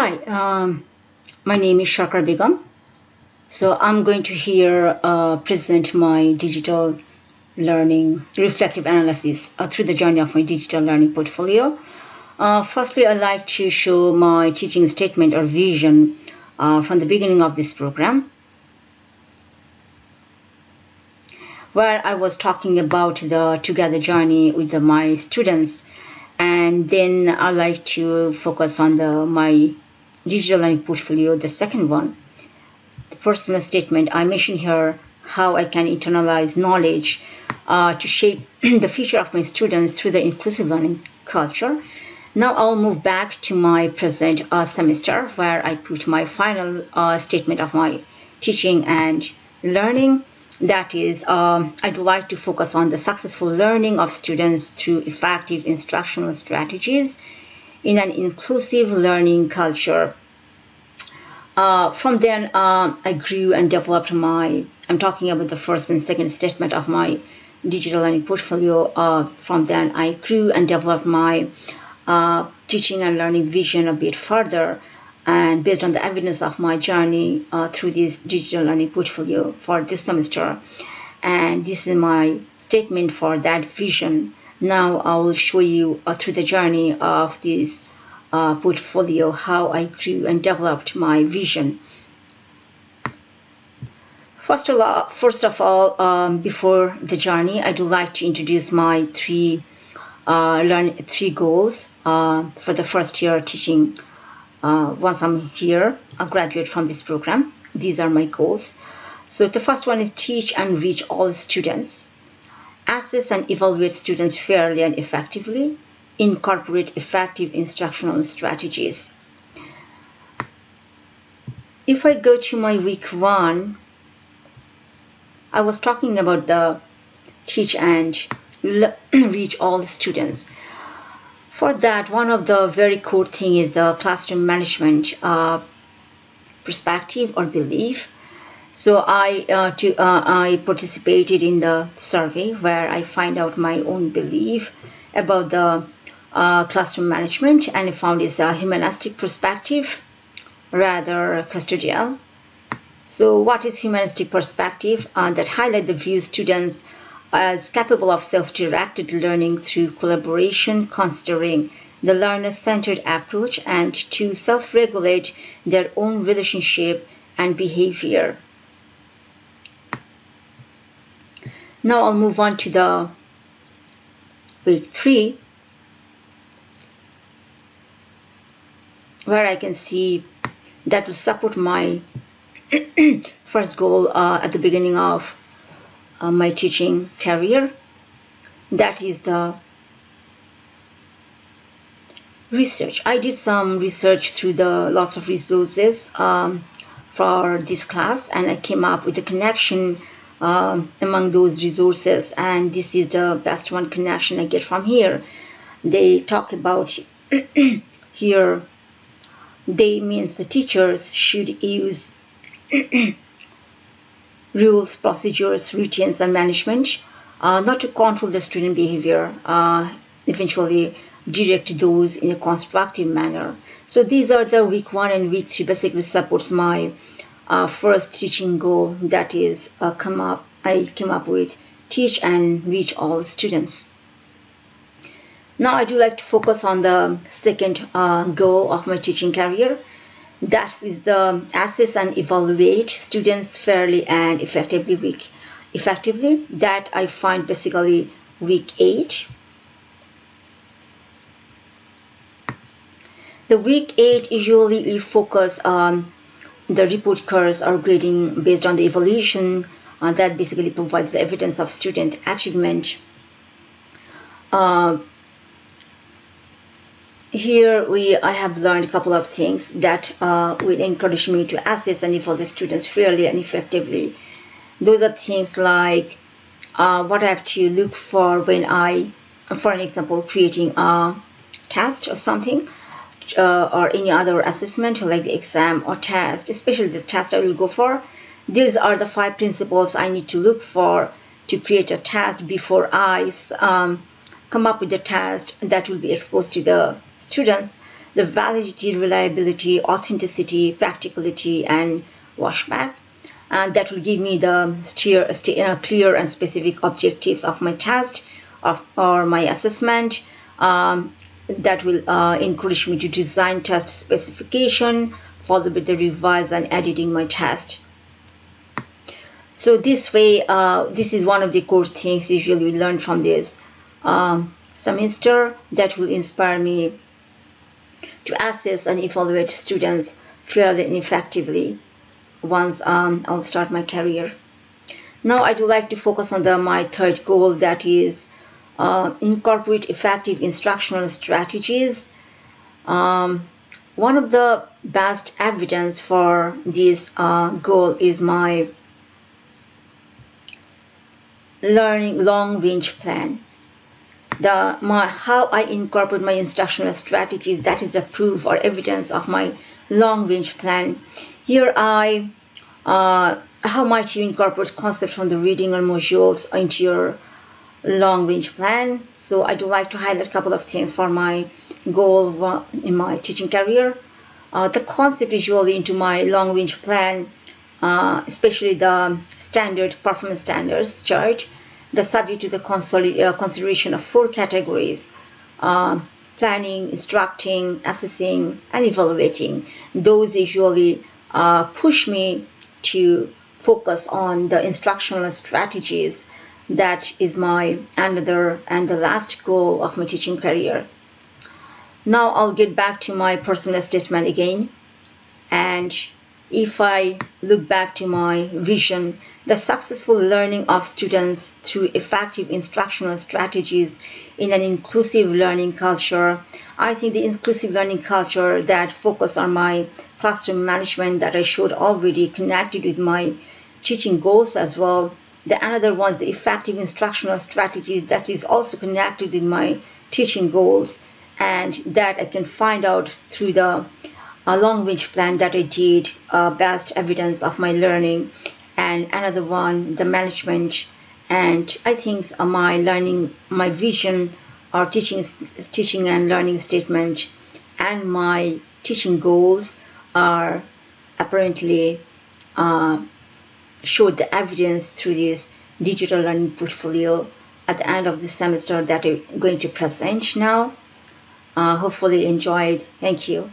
Hi, my name is Shakar Begum. So I'm going to here present my digital learning reflective analysis through the journey of my digital learning portfolio. Firstly, I'd like to show my teaching statement or vision from the beginning of this program, where I was talking about the together journey with my students, and then I like to focus on my digital learning portfolio, the second one. The personal statement, I mention here how I can internalize knowledge to shape the future of my students through the inclusive learning culture. Now I'll move back to my present semester, where I put my final statement of my teaching and learning. That is, I'd like to focus on the successful learning of students through effective instructional strategies in an inclusive learning culture. From then, I grew and developed I'm talking about the first and second statement of my digital learning portfolio. From then, I grew and developed my teaching and learning vision a bit further, and based on the evidence of my journey through this digital learning portfolio for this semester. And this is my statement for that vision. Now I will show you through the journey of this portfolio how I grew and developed my vision. First of all, before the journey, I would like to introduce my three goals for the first year teaching. Once I'm here, a graduate from this program, these are my goals. So the first one is teach and reach all students, assess and evaluate students fairly and effectively, incorporate effective instructional strategies. If I go to my week 1, I was talking about the teach and reach all students. For that, one of the very core thing is the classroom management perspective or belief. So I participated in the survey where I find out my own belief about the classroom management, and I found it's a humanistic perspective rather custodial. So what is humanistic perspective? That highlight the view students as capable of self-directed learning through collaboration, considering the learner-centered approach, and to self-regulate their own relationship and behavior. Now I'll move on to the week 3, where I can see that will support my first goal at the beginning of my teaching career. That is the research. I did some research through the lots of resources for this class, and I came up with a connection among those resources, and this is the best one connection I get from here. They talk about here, they means the teachers should use rules, procedures, routines, and management not to control the student behavior, eventually direct those in a constructive manner. So these are the week 1 and week 3 basically supports my first teaching goal, that is I came up with teach and reach all students. Now I do like to focus on the second goal of my teaching career. That is the assess and evaluate students fairly and effectively. That I find basically week 8. The week 8 usually we focus on the report cards or grading based on the evaluation that basically provides the evidence of student achievement. Here I have learned a couple of things that will encourage me to assess and evaluate students fairly and effectively. Those are things like what I have to look for when for an example, creating a test or something, or any other assessment like the exam or test, especially the test I will go for. These are the 5 principles I need to look for to create a test before I come up with the test that will be exposed to the students. the validity, reliability, authenticity, practicality, and washback. And that will give me the clear and specific objectives of my test or my assessment. That will encourage me to design test specification, followed by the revise and editing my test. So this way, this is one of the core things usually we learn from this semester that will inspire me to assess and evaluate students fairly and effectively once I'll start my career. Now I would like to focus on my third goal, that is incorporate effective instructional strategies. One of the best evidence for this goal is my learning long-range plan. How I incorporate my instructional strategies, that is a proof or evidence of my long-range plan. Here how might you incorporate concepts from the reading or modules into your long-range plan? So I do like to highlight a couple of things for my goal in my teaching career. The concept usually into my long-range plan, especially the standard performance standards chart, the subject to the consideration of 4 categories: planning, instructing, assessing, and evaluating. Those usually push me to focus on the instructional strategies. That is my another and the last goal of my teaching career. Now I'll get back to my personal statement again. And if I look back to my vision, the successful learning of students through effective instructional strategies in an inclusive learning culture, I think the inclusive learning culture that focus on my classroom management that I showed already connected with my teaching goals as well. The another one is the effective instructional strategies that is also connected with my teaching goals, and that I can find out through the long-range plan that I did, best evidence of my learning. And another one, the management. And I think my vision or teaching and learning statement and my teaching goals are apparently showed the evidence through this digital learning portfolio at the end of the semester that I'm going to present now. Hopefully enjoyed. Thank you.